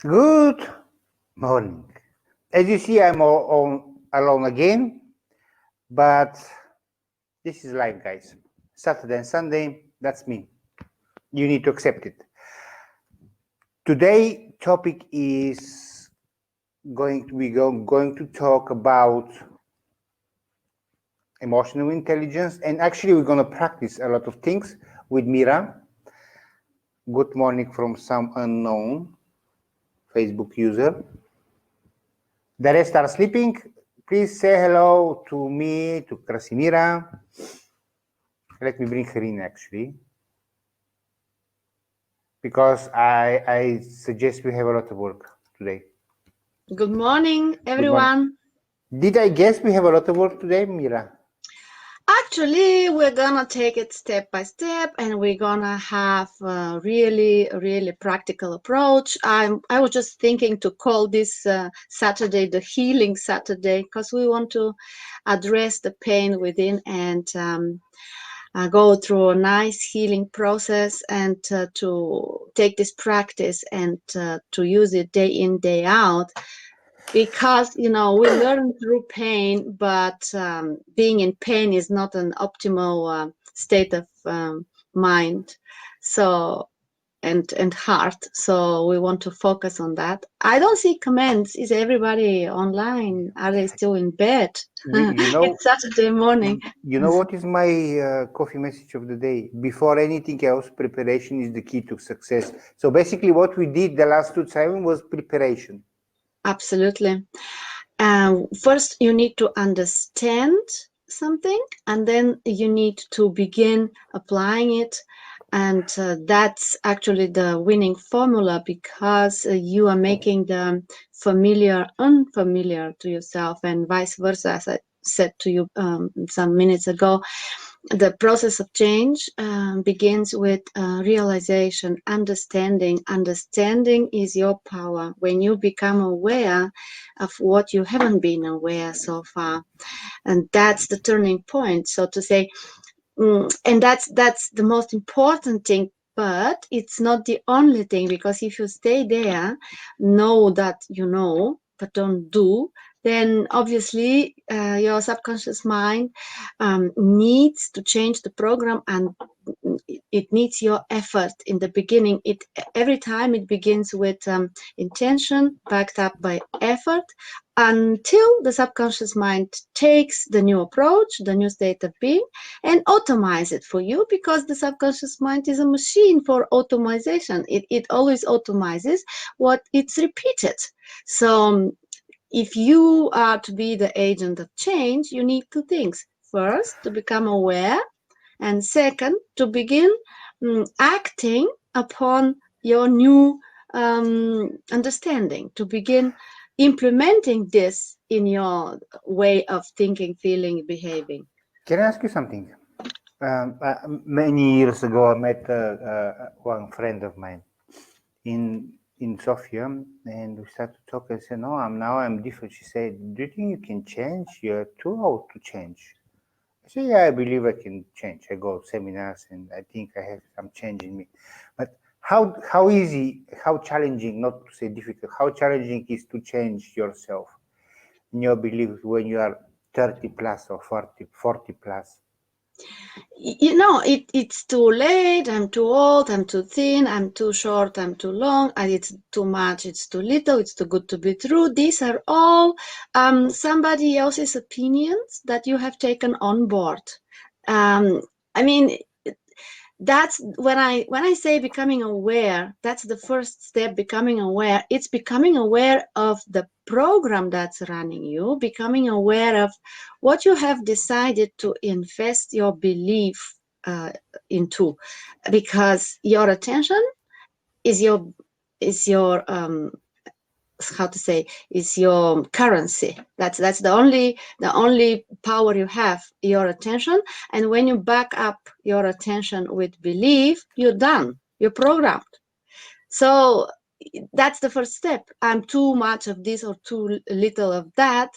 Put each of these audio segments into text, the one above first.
Good morning. As you see, I'm alone again, but this is life, guys. Saturday and Sunday, that's me. You need to accept it. Today, topic is going to talk about emotional intelligence, and actually, we're going to practice a lot of things with Mira. Good morning from some unknown Facebook user. The rest are sleeping. Please say hello to me, to Krasimira. Let me bring her in actually, because I suggest we have a lot of work today. Good morning, Good morning. everyone. Did I guess we have a lot of work today, Mira? Actually, we're gonna take it step by step, and we're gonna have a really practical approach. I was just thinking to call this Saturday the Healing Saturday, because we want to address the pain within and go through a nice healing process, and to take this practice and to use it day in, day out. Because we learn through pain, but being in pain is not an optimal state of mind, so and heart. So we want to focus on that. I don't see comments. Is everybody online? Are they still in bed? You know, It's Saturday morning. you know what is my coffee message of the day? Before anything else, preparation is the key to success. So basically, what we did the last 2 times was preparation. Absolutely. First, you need to understand something, and then you need to begin applying it. And that's actually the winning formula, because you are making the familiar unfamiliar to yourself, and vice versa, as I said to you some minutes ago. The process of change begins with realization, understanding. Understanding is your power. When you become aware of what you haven't been aware so far, and that's the turning point, so to say. And that's the most important thing. But it's not the only thing, because if you stay there, know that you know, but don't do, then obviously your subconscious mind needs to change the program, and it needs your effort in the beginning. It every time it begins with intention backed up by effort, until the subconscious mind takes the new approach, the new state of being, and automate it for you, because the subconscious mind is a machine for automation. It always automizes what it's repeated. So if you are to be the agent of change, you need two things. First, to become aware, and second, to begin acting upon your new understanding, to begin implementing this in your way of thinking, feeling, behaving. Can I ask you something? Many years ago, I met one friend of mine in Sofia, and we started to talk. I said, "No, I'm different." She said, "Do you think you can change? You're too old to change." I said, "Yeah, I believe I can change. I go to seminars, and I think I have some change in me." But how easy, how challenging, not to say difficult, how challenging is to change yourself in your beliefs when you are 30 plus or 40 plus? It's too late, I'm too old, I'm too thin, I'm too short, I'm too long, and it's too much, it's too little, it's too good to be true. These are all somebody else's opinions that you have taken on board. um, I mean, that's when I say becoming aware, that's the first step. Becoming aware, it's becoming aware of the program that's running you, becoming aware of what you have decided to invest your belief into, because your attention is your how to say, is your currency. That's the only power you have, your attention. And when you back up your attention with belief, you're done, you're programmed. So that's the first step. I'm too much of this or too little of that.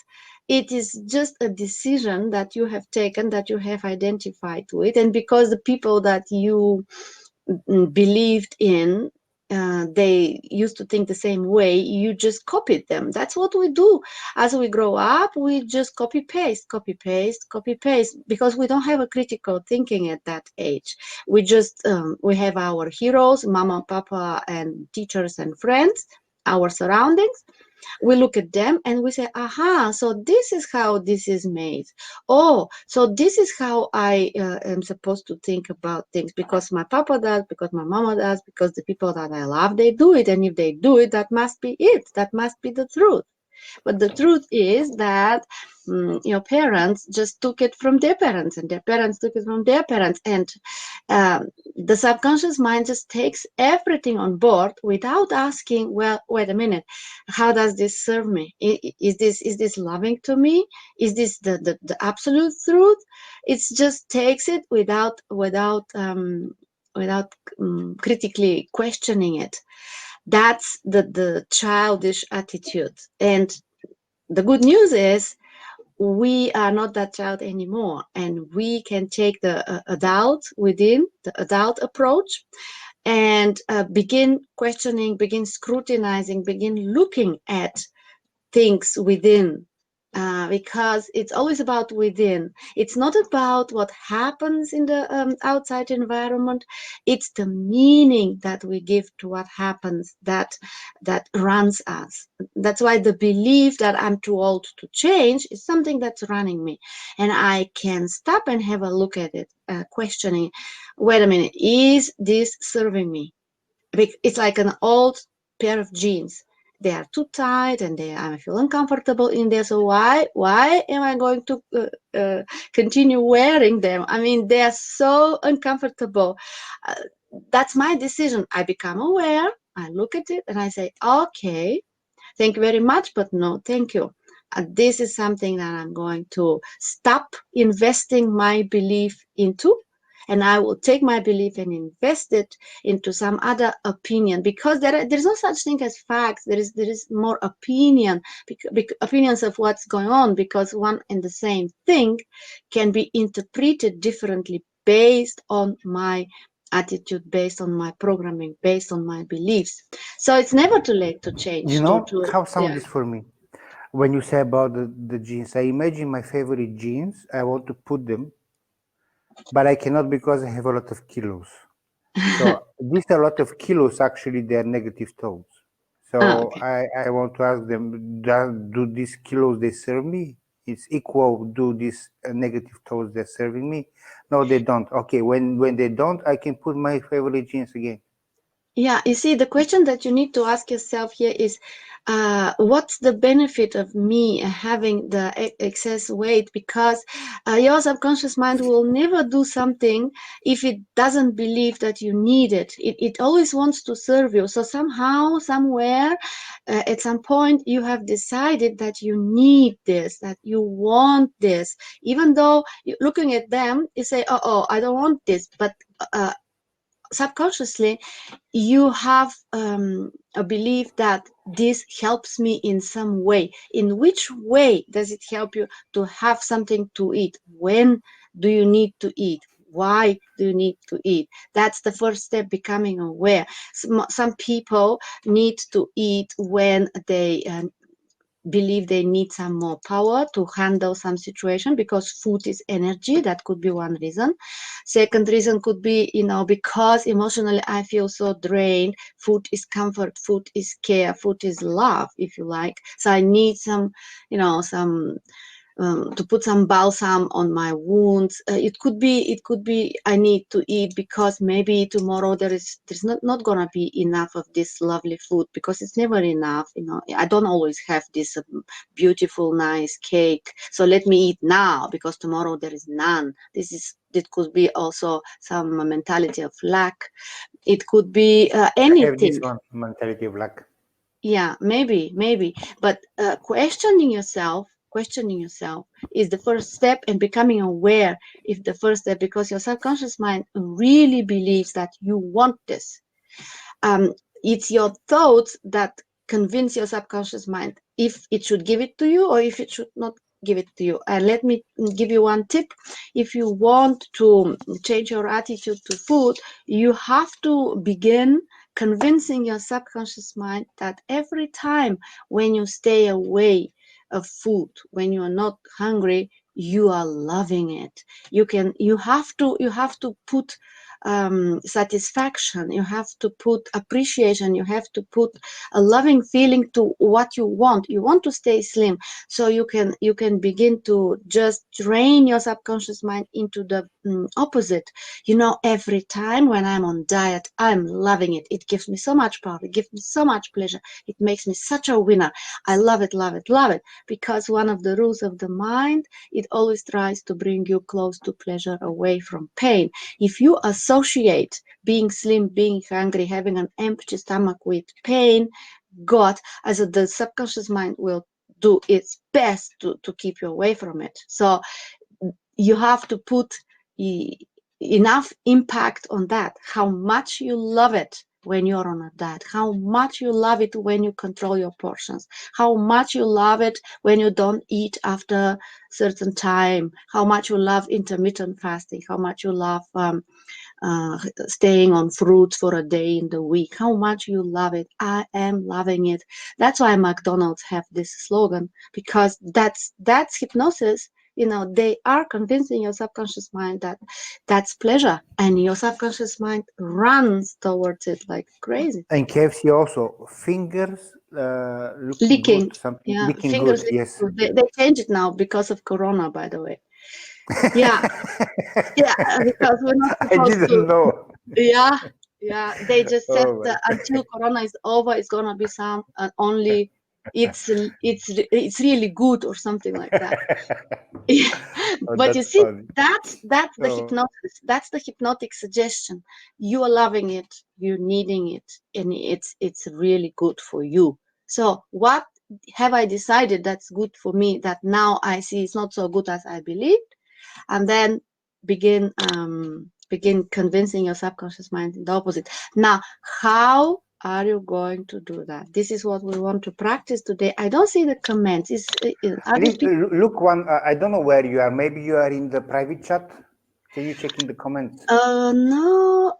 It is just a decision that you have taken, that you have identified with, and because the people that you believed in they used to think the same way, you just copied them. That's what we do as we grow up. We just copy paste, copy paste, copy paste, because we don't have a critical thinking at that age. We just we have our heroes, mama, papa, and teachers and friends, our surroundings. We look at them and we say, aha, so this is how this is made. Oh, so this is how I am supposed to think about things, because my papa does, because my mama does, because the people that I love, they do it. And if they do it, that must be it. That must be the truth. But the truth is that your parents just took it from their parents, and their parents took it from their parents. And the subconscious mind just takes everything on board without asking, well, wait a minute, how does this serve me? Is this loving to me? Is this the absolute truth? It just takes it without critically questioning it. That's the childish attitude. And the good news is we are not that child anymore, and we can take the adult within, the adult approach, and begin questioning, begin scrutinizing, begin looking at things within, because it's always about within. It's not about what happens in the outside environment. It's the meaning that we give to what happens that runs us. That's why the belief that I'm too old to change is something that's running me, and I can stop and have a look at it, questioning, wait a minute, is this serving me? It's like an old pair of jeans. They are too tight, and I feel uncomfortable in there. So why am I going to continue wearing them? I mean, they are so uncomfortable. Uh, that's my decision. I become aware. I look at it and I say, okay, thank you very much, but no, thank you. This is something that I'm going to stop investing my belief into, and I will take my belief and invest it into some other opinion, because there's no such thing as facts. There is more opinion, opinions of what's going on, because one and the same thing can be interpreted differently based on my attitude, based on my programming, based on my beliefs. So it's never too late to You change. To know how sound yeah. is for me when you say about the jeans. I imagine my favorite jeans. I want to put them, but I cannot because I have a lot of kilos. So these a lot of kilos actually they are negative thoughts. So Okay. I want to ask them, do these kilos they serve me? It's equal. Do these negative thoughts they're serving me? No, they don't. Okay, when they don't, I can put my favorite jeans again. Yeah, you see, the question that you need to ask yourself here is, what's the benefit of me having the excess weight? Because your subconscious mind will never do something if it doesn't believe that you need it. It always wants to serve you. So somehow, somewhere, at some point, you have decided that you need this, that you want this. Even though looking at them, you say, oh, I don't want this, but subconsciously you have a belief that this helps me in some way. In which way does it help you to have something to eat? When do you need to eat? Why do you need to eat? That's the first step, becoming aware. Some people need to eat when they believe they need some more power to handle some situation, because food is energy. That could be one reason. Second reason could be, because emotionally I feel so drained. Food is comfort, food is care, food is love, if you like. So I need some, some to put some balsam on my wounds. It could be I need to eat because maybe tomorrow there's not gonna be enough of this lovely food, because it's never enough. I don't always have this beautiful nice cake, so let me eat now because tomorrow there is none. It could be also some mentality of lack. It could be I have this anything. one mentality of lack. Yeah, maybe, but questioning yourself is the first step, and becoming aware is the first step, because your subconscious mind really believes that you want this. um, it's your thoughts that convince your subconscious mind if it should give it to you or if it should not give it to you. And let me give you one tip. If you want to change your attitude to food, you have to begin convincing your subconscious mind that every time when you stay away of food, when you are not hungry, you are loving it. You have to put satisfaction, you have to put appreciation, you have to put a loving feeling to what you want. You want to stay slim, so you can begin to just train your subconscious mind into the opposite. Every time when I'm on diet, I'm loving it. It gives me so much power, it gives me so much pleasure, it makes me such a winner. I love it, love it, love it. Because one of the rules of the mind, it always tries to bring you close to pleasure, away from pain. If you associate being slim, being hungry, having an empty stomach with pain, God, as the subconscious mind will do its best to keep you away from it. So you have to put enough impact on that, how much you love it when you're on a diet, how much you love it when you control your portions, how much you love it when you don't eat after certain time, how much you love intermittent fasting, how much you love staying on fruits for a day in the week, how much you love it. I am loving it. That's why McDonald's have this slogan, because that's hypnosis. They are convincing your subconscious mind that that's pleasure, and your subconscious mind runs towards it like crazy. And KFC also, fingers looking Licking, good, something yeah, looking fingers. good, yes. They changed it now because of Corona, by the way. Yeah, yeah, because we're not I supposed to. didn't know. Yeah, yeah. They just said Oh my that until Corona is over, it's gonna be some only. It's really good or something like that. Yeah. Oh, But you that's see, funny. that's the Oh, hypnosis. That's the hypnotic suggestion. You are loving it, you're needing it, and it's really good for you. So what have I decided that's good for me that now I see it's not so good as I believed? And then begin convincing your subconscious mind the opposite. Now, how are you going to do that? This is what we want to practice today. I don't see the comments. Are there people? Look, one. I don't know where you are. Maybe you are in the private chat. Can you check in the comments? No.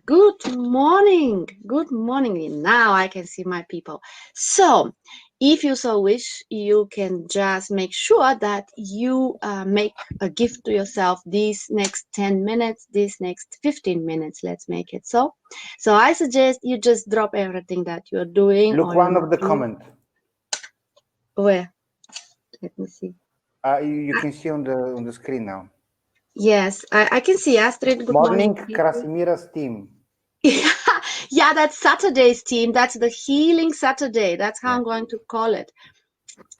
Good morning. Good morning. Now I can see my people. So, if you so wish, you can just make sure that you make a gift to yourself these next 10 minutes, these next 15 minutes. Let's make it so. So, I suggest you just drop everything that you're doing Look, or you're one not of the doing. comment. Where? Let me see. You can see on the screen now. Yes, I can see Astrid. Good Morning, morning, people. Krasimira's team. Yeah, that's Saturday's team. That's the Healing Saturday. That's how Yeah. I'm going to call it.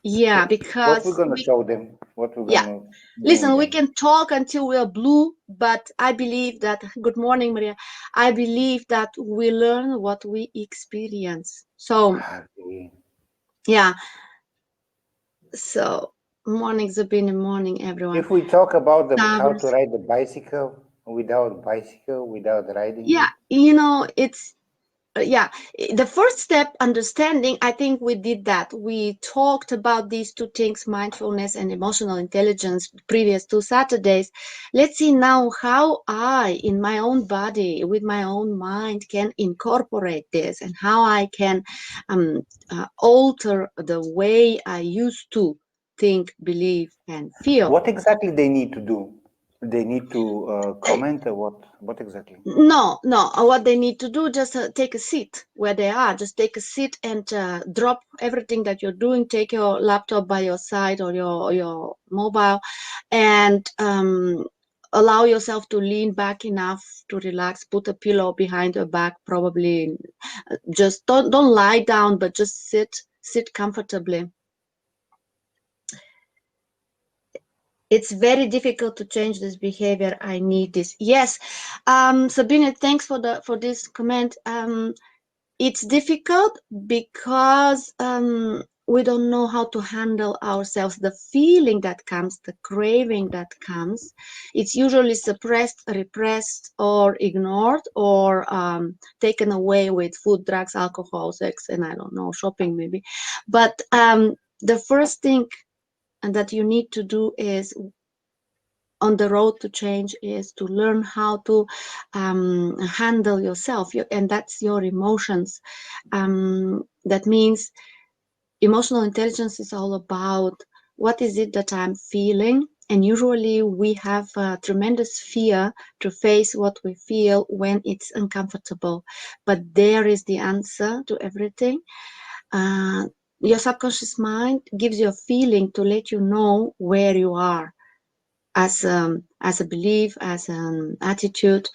Yeah, So, what we're because gonna show them? What we're yeah. gonna bring Listen, we them? can talk until we're blue, but I believe that, good morning, Maria. I believe that we learn what we experience. So, Okay. yeah. So, morning, Zabine, morning, everyone. If we talk about how to Tavers. ride the bicycle, without riding Yeah, it. it's yeah, the first step, understanding, I think we did that. We talked about these two things, mindfulness and emotional intelligence, previous 2 Saturdays. Let's see now how I, in my own body, with my own mind, can incorporate this, and how I can um, alter the way I used to think, believe, and feel. What exactly they need to do? They need to comment or what? What exactly? No, no. What they need to do, just take a seat where they are. Just take a seat and drop everything that you're doing. Take your laptop by your side or your mobile, and allow yourself to lean back enough to relax. Put a pillow behind your back, probably. Just don't lie down, but just sit comfortably. It's very difficult to change this behavior. I need this. Yes, Sabine, thanks for this comment. It's difficult because we don't know how to handle ourselves. The feeling that comes, the craving that comes, it's usually suppressed, repressed, or ignored, or taken away with food, drugs, alcohol, sex, and I don't know, shopping maybe. But the first thing that you need to do is on the road to change is to learn how to handle yourself, and that's your emotions. That means emotional intelligence is all about what is it that I'm feeling. And usually we have a tremendous fear to face what we feel when it's uncomfortable. But there is the answer to everything. Uh, your subconscious mind gives you a feeling to let you know where you are as a belief, as an attitude.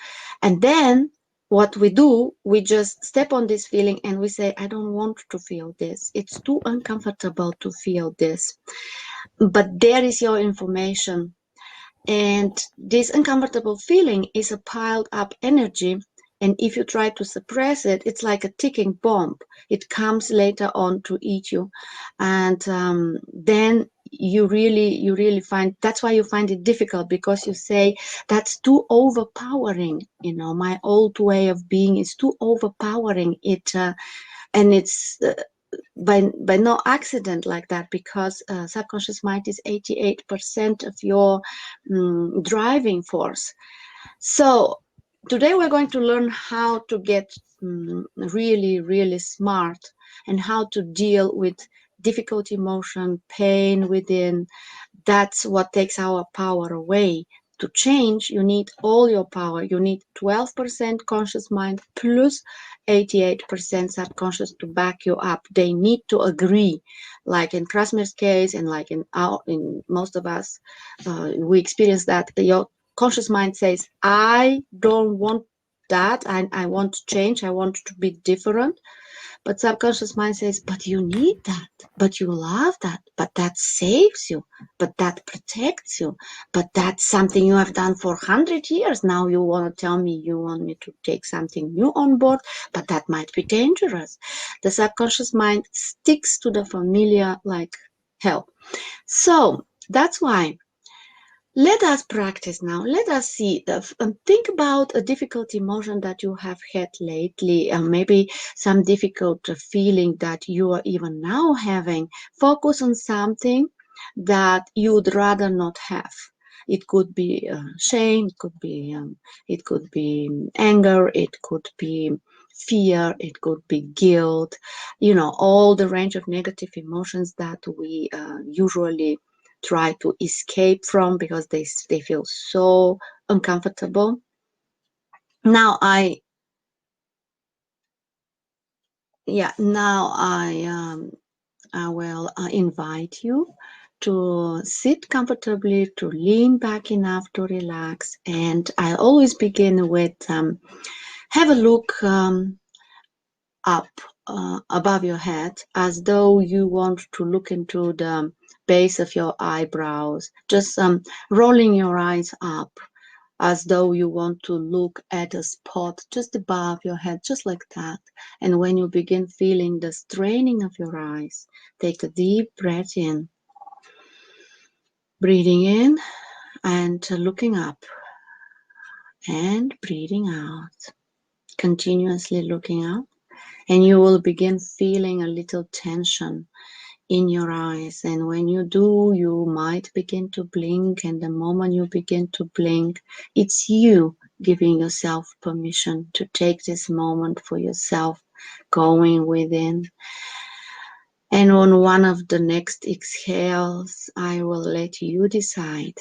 And then what we do, we just step on this feeling and we say, I don't want to feel this. It's too uncomfortable to feel this. But there is your information. And this uncomfortable feeling is a piled up energy. And if you try to suppress it, it's like a ticking bomb. It comes later on to eat you. And then you really find, that's why you find it difficult, because you say, that's too overpowering. My old way of being is too overpowering. And it's by no accident like that, because subconscious mind is 88% of your driving force. So today we're going to learn how to get really smart, and how to deal with difficult emotion, pain within. That's what takes our power away. To change, you need all your power. You need 12% conscious mind plus 88% subconscious to back you up. They need to agree. Like in Krasmer's case, and like in most of us, we experience that your conscious mind says, I don't want that, I want to change, I want to be different. But subconscious mind says, but you need that, but you love that, but that saves you, but that protects you, but that's something you have done for 100 years. Now you want to tell me you want me to take something new on board, but that might be dangerous. The subconscious mind sticks to the familiar like hell. So that's why let us practice now. Let us see. Think about a difficult emotion that you have had lately, and maybe some difficult feeling that you are even now having. Focus on something that you'd rather not have. It could be shame. It could be anger. It could be fear. It could be guilt. All the range of negative emotions that we usually try to escape from, because they feel so uncomfortable. Now I will invite you to sit comfortably, to lean back enough to relax. And I always begin with have a look up above your head, as though you want to look into the base of your eyebrows, just rolling your eyes up, as though you want to look at a spot just above your head, just like that. And when you begin feeling the straining of your eyes, take a deep breath in, breathing in and looking up, and breathing out, continuously looking up. And you will begin feeling a little tension in your eyes. And when you do, you might begin to blink. And the moment you begin to blink, it's you giving yourself permission to take this moment for yourself, going within. And on one of the next exhales, I will let you decide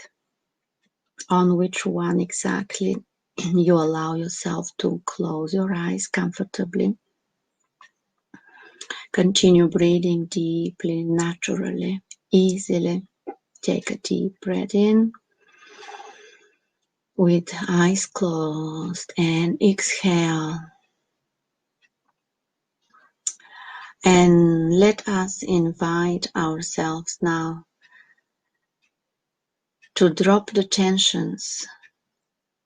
on which one exactly you allow yourself to close your eyes comfortably. Continue breathing deeply, naturally, easily. Take a deep breath in with eyes closed, and exhale. And let us invite ourselves now to drop the tensions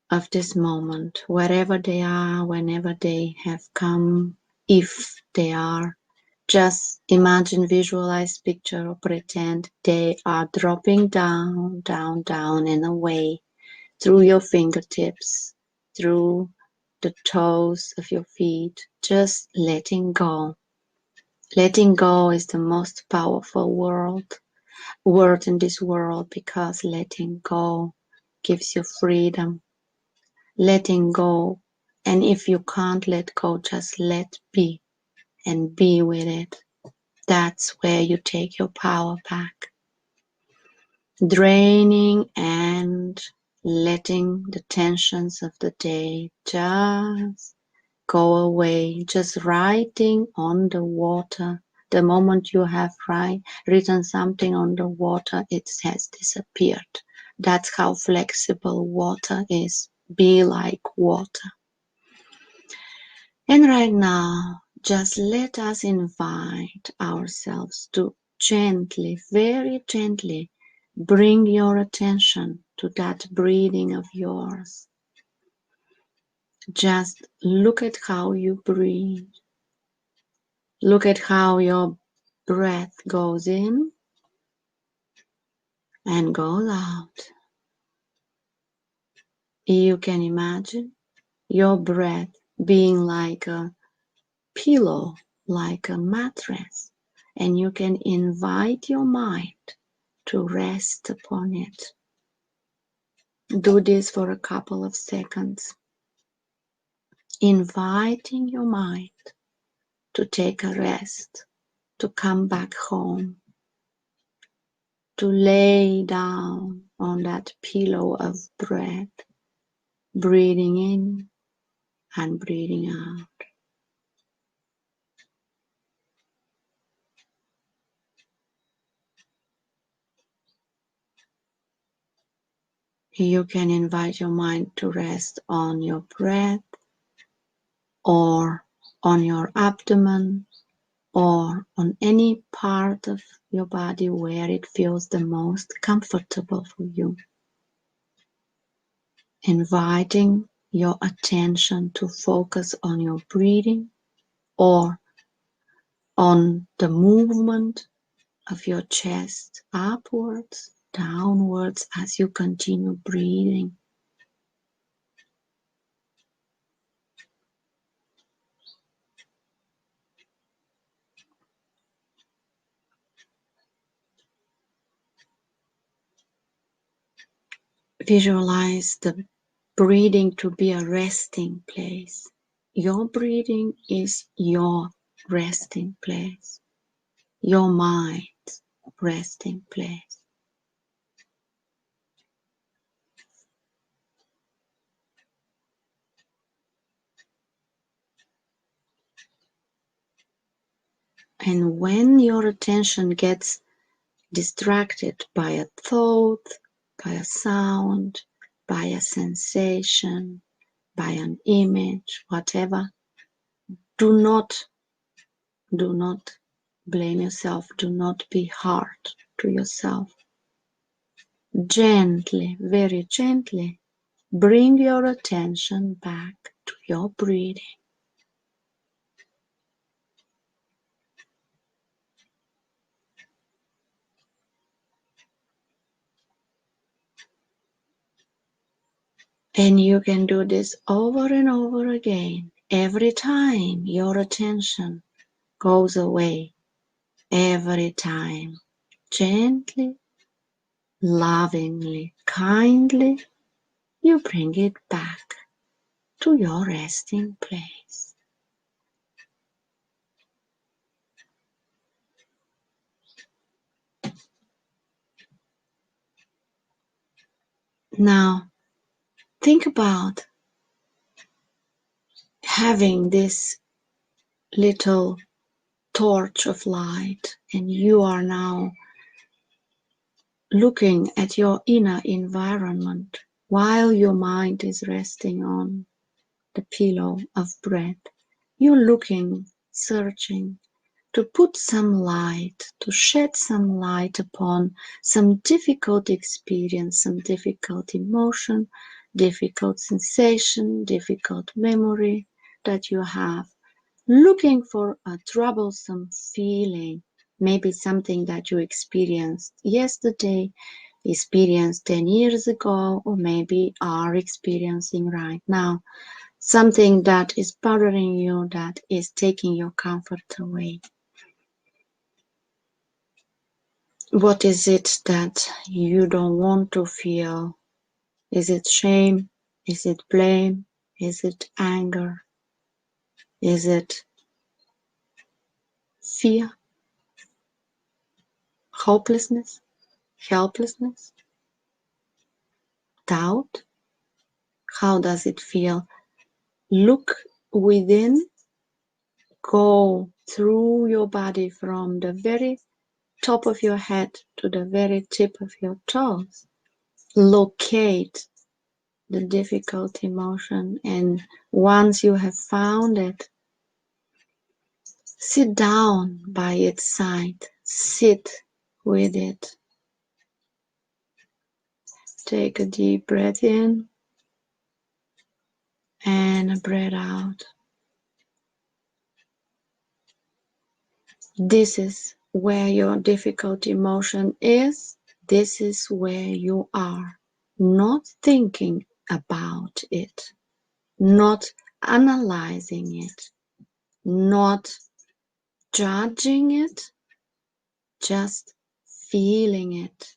of this moment, wherever they are, whenever they have come, if they are. Just imagine, visualize, picture, or pretend they are dropping down, down, down, and away through your fingertips, through the toes of your feet, just letting go. Letting go is the most powerful word in this world, because letting go gives you freedom, letting go. And if you can't let go, just let be and be with it. That's where you take your power back. Draining and letting the tensions of the day just go away. Just writing on the water. The moment you have written something on the water, it has disappeared. That's how flexible water is. Be like water. And right now, just let us invite ourselves to gently, very gently, bring your attention to that breathing of yours. Just look at how you breathe. Look at how your breath goes in and goes out. You can imagine your breath being like a pillow, like a mattress, and you can invite your mind to rest upon it. Do this for a couple of seconds, inviting your mind to take a rest, to come back home, to lay down on that pillow of breath, breathing in and breathing out. You can invite your mind to rest on your breath or on your abdomen or on any part of your body where it feels the most comfortable for you. Inviting your attention to focus on your breathing or on the movement of your chest upwards, downwards as you continue breathing. Visualize the breathing to be a resting place. Your breathing is your resting place, your mind's resting place. And when your attention gets distracted by a thought, by a sound, by a sensation, by an image, whatever, do not blame yourself. Do not be hard to yourself. Gently, very gently, bring your attention back to your breathing. And you can do this over and over again. Every time your attention goes away, every time, gently, lovingly, kindly, you bring it back to your resting place. Now, think about having this little torch of light, and you are now looking at your inner environment while your mind is resting on the pillow of breath. You're looking, searching to put some light, to shed some light upon some difficult experience, some difficult emotion, difficult sensation, difficult memory that you have. Looking for a troublesome feeling, maybe something that you experienced yesterday, experienced 10 years ago, or maybe are experiencing right now. Something that is bothering you, that is taking your comfort away. What is it that you don't want to feel? Is it shame? Is it blame? Is it anger? Is it fear? Hopelessness? Helplessness? Doubt? How does it feel? Look within, go through your body from the very top of your head to the very tip of your toes. Locate the difficult emotion, and once you have found it, sit down by its side, sit with it. Take a deep breath in and a breath out. This is where your difficult emotion is. This is where you are. Not thinking about it, not analyzing it, not judging it, just feeling it.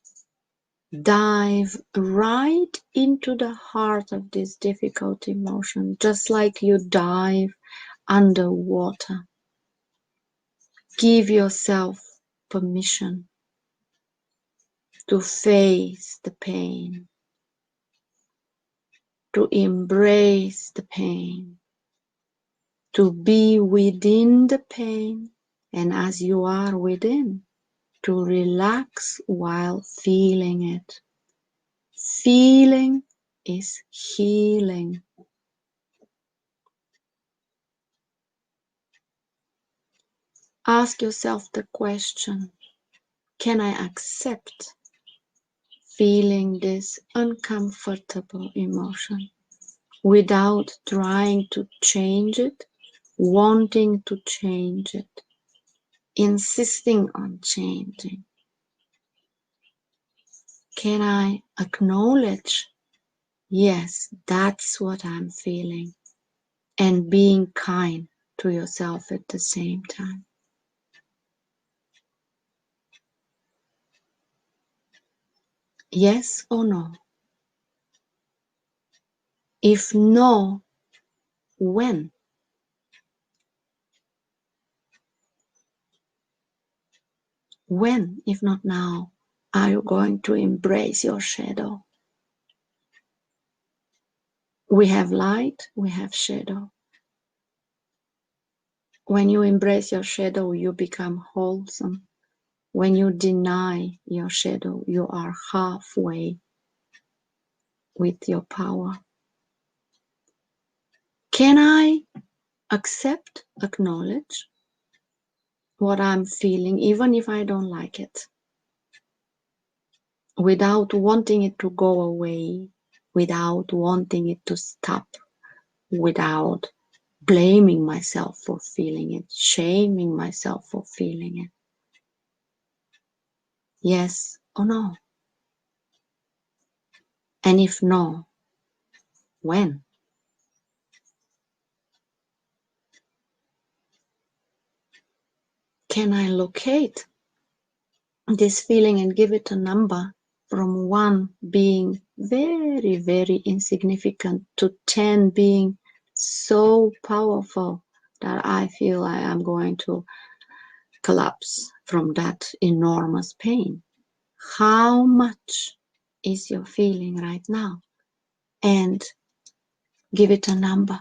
Dive right into the heart of this difficult emotion, just like you dive underwater. Give yourself permission to face the pain, to embrace the pain, to be within the pain, and as you are within, to relax while feeling it. Feeling is healing. Ask yourself the question, can I accept feeling this uncomfortable emotion without trying to change it, wanting to change it, insisting on changing? Can I acknowledge, yes, that's what I'm feeling, and being kind to yourself at the same time? Yes or no? If no, when? When, if not now, are you going to embrace your shadow? We have light, we have shadow. When you embrace your shadow, you become wholesome. When you deny your shadow, you are halfway with your power. Can I accept, acknowledge what I'm feeling, even if I don't like it, without wanting it to go away, without wanting it to stop, without blaming myself for feeling it, shaming myself for feeling it? Yes or no? And if no, when? Can I locate this feeling and give it a number from 1 being very, very insignificant to 10 being so powerful that I feel I am going to collapse from that enormous pain? How much is your feeling right now? And give it a number.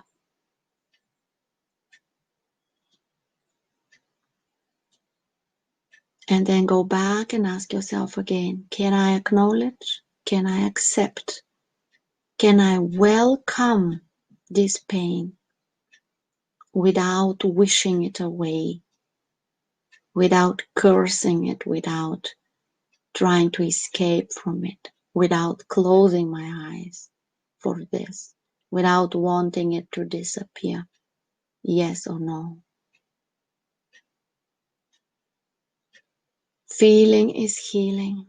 And then go back and ask yourself again, can I acknowledge? Can I accept? Can I welcome this pain without wishing it away, without cursing it, without trying to escape from it, without closing my eyes for this, without wanting it to disappear? Yes or no? Feeling is healing.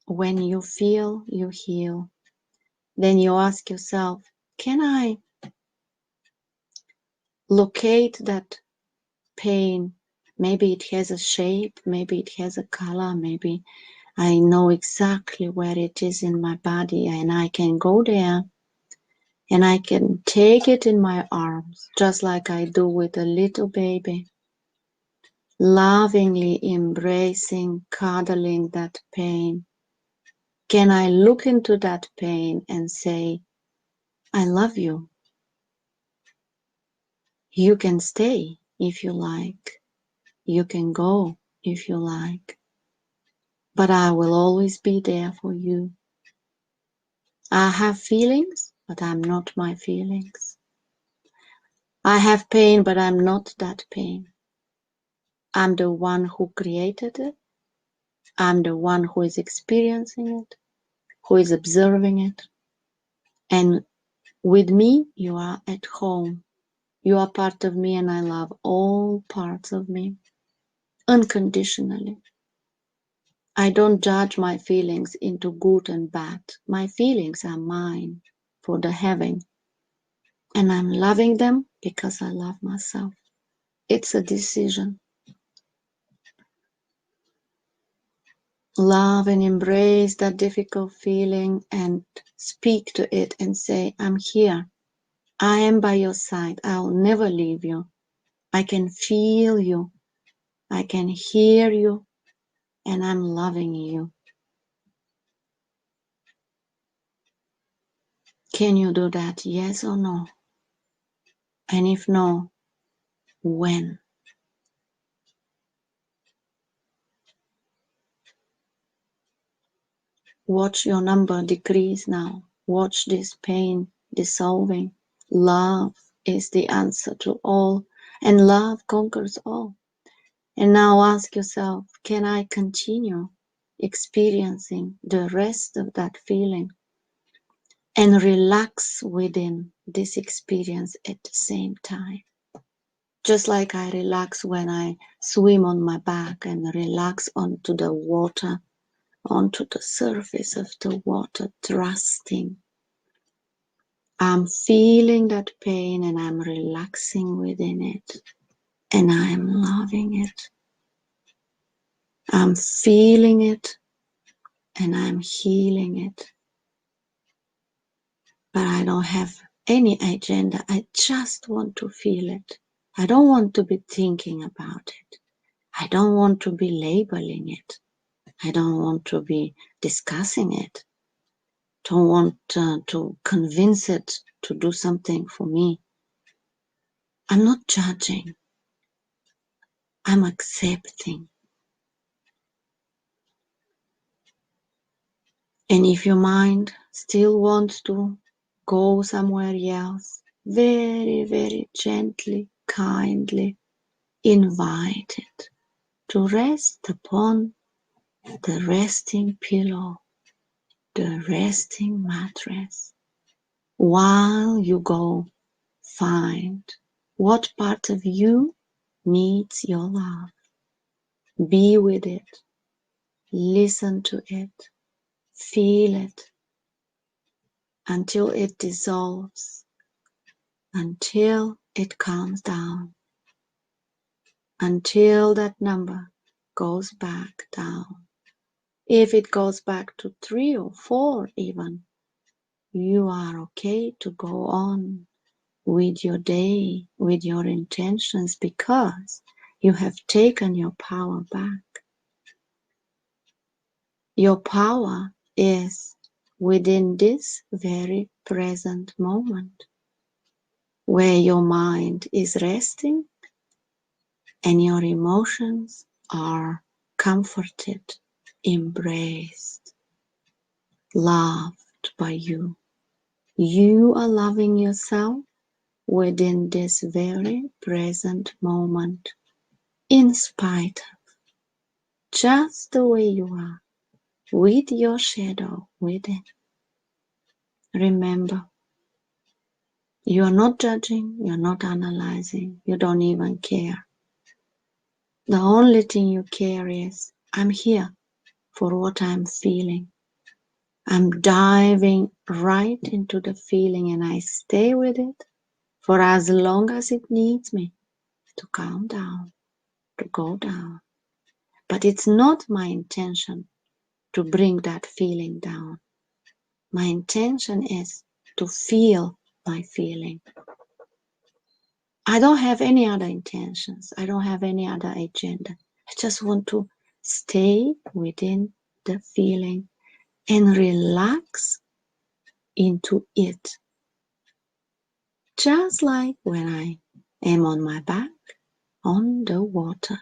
When you feel, you heal. Then you ask yourself, can I locate that pain? Maybe it has a shape, maybe it has a color, maybe I know exactly where it is in my body, and I can go there and I can take it in my arms, just like I do with a little baby, lovingly embracing, cuddling that pain. Can I look into that pain and say, I love you. You can stay if you like. You can go if you like. But I will always be there for you. I have feelings, but I'm not my feelings. I have pain, but I'm not that pain. I'm the one who created it. I'm the one who is experiencing it, who is observing it. And with me, you are at home. You are part of me, and I love all parts of me unconditionally. I don't judge my feelings into good and bad. My feelings are mine for the having, and I'm loving them because I love myself. It's a decision. Love and embrace that difficult feeling and speak to it and say, I'm here. I am by your side. I'll never leave you. I can feel you. I can hear you, and I'm loving you. Can you do that? Yes or no? And if no, when? Watch your number decrease now. Watch this pain dissolving. Love is the answer to all, and love conquers all. And now ask yourself, can I continue experiencing the rest of that feeling and relax within this experience at the same time? Just like I relax when I swim on my back and relax onto the water, onto the surface of the water, trusting. I'm feeling that pain and I'm relaxing within it, and I'm loving it. I'm feeling it and I'm healing it. But I don't have any agenda. I just want to feel it. I don't want to be thinking about it. I don't want to be labeling it. I don't want to be discussing it. Don't want to convince it to do something for me. I'm not judging. I'm accepting. And if your mind still wants to go somewhere else, very, very gently, kindly invite it to rest upon the resting pillow, the resting mattress, while you go find what part of you needs your love. Be with it, listen to it, feel it until it dissolves, until it calms down, until that number goes back down. If it goes back to 3 or 4 even, you are okay to go on with your day, with your intentions, because you have taken your power back. Your power is within this very present moment, where your mind is resting and your emotions are comforted, embraced, loved by you. You are loving yourself within this very present moment, in spite of just the way you are, with your shadow within. Remember, you are not judging, you're not analyzing, you don't even care. The only thing you care is, I'm here for what I'm feeling. I'm diving right into the feeling and I stay with it for as long as it needs me to calm down, to go down. But it's not my intention to bring that feeling down. My intention is to feel my feeling. I don't have any other intentions. I don't have any other agenda. I just want to stay within the feeling and relax into it. Just like when I am on my back on the water.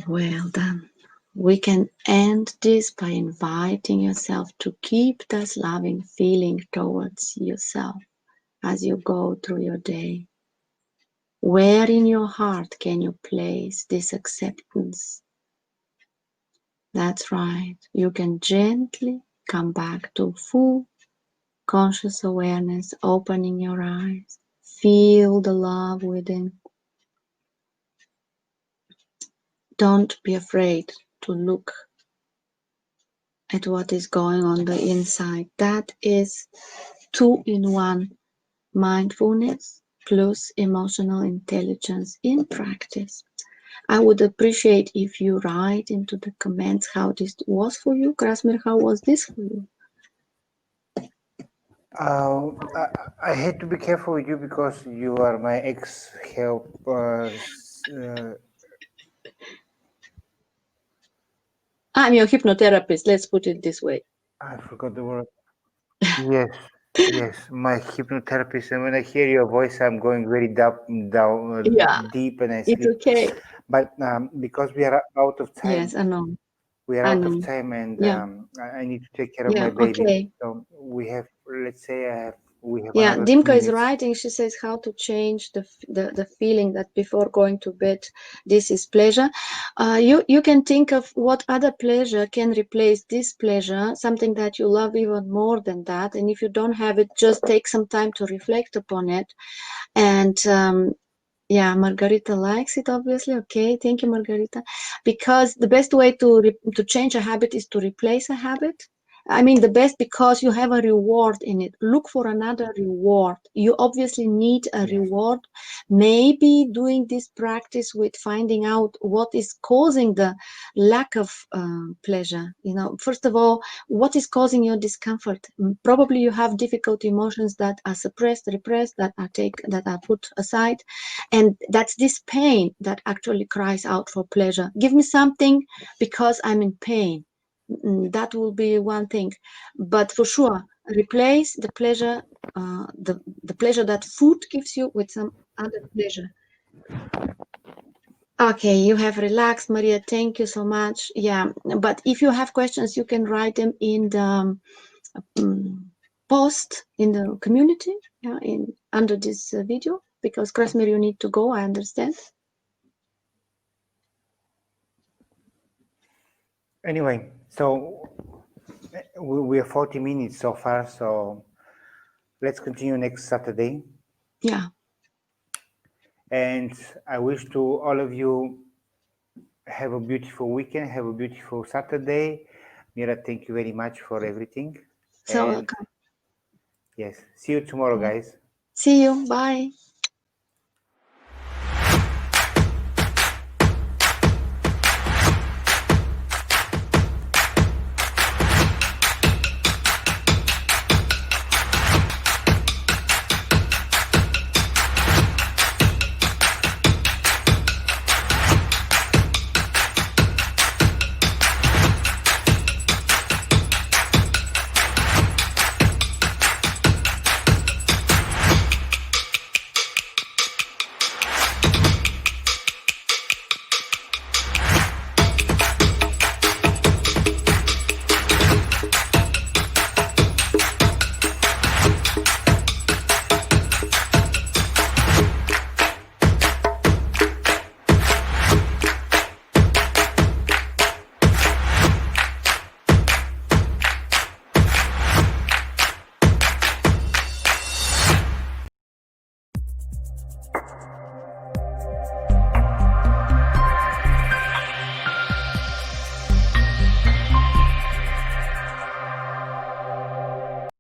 Well done. We can end this by inviting yourself to keep that loving feeling towards yourself as you go through your day. Where in your heart can you place this acceptance? That's right. You can gently come back to full conscious awareness, opening your eyes. Feel the love within. Don't be afraid to look at what is going on the inside. That is 2-in-1 mindfulness plus emotional intelligence in practice. I would appreciate if you write into the comments how this was for you. Krasmir, how was this for you? I had to be careful with you because you are my ex-help. I'm your hypnotherapist. Let's put it this way. I forgot the word. Yes, yes, my hypnotherapist. And when I hear your voice, I'm going very Yeah, deep, and I it's sleep. okay. But because we are out of time, Yes, I know. we are I out of know. time, and Yeah, I need to take care of my yeah, baby. okay. So we have, let's say, we have Yeah, another 2 Dimka is minutes. writing. She says how to change the feeling that before going to bed, this is pleasure. You can think of what other pleasure can replace this pleasure, something that you love even more than that. And if you don't have it, just take some time to reflect upon it. And yeah, Margarita likes it, obviously. Okay, thank you, Margarita. Because the best way to change a habit is to replace a habit. I mean, the best because you have a reward in it. Look for another reward. You obviously need a Yes. reward. Maybe doing this practice with finding out what is causing the lack of pleasure. You know, first of all, what is causing your discomfort? Probably you have difficult emotions that are suppressed, repressed, that are put aside, and that's this pain that actually cries out for pleasure. Give me something because I'm in pain. That will be one thing, but for sure replace the pleasure, the pleasure that food gives you with some other pleasure. Okay, you have relaxed, Maria. Thank you so much. Yeah, but if you have questions, you can write them in the post in the community, yeah, in under this video, because Krasmir, you need to go, I understand. Anyway, so we are 40 minutes so far, so let's continue next Saturday. Yeah. And I wish to all of you have a beautiful weekend, have a beautiful Saturday. Mira, thank you very much for everything. So And welcome. yes, see you tomorrow, guys. See you. Bye.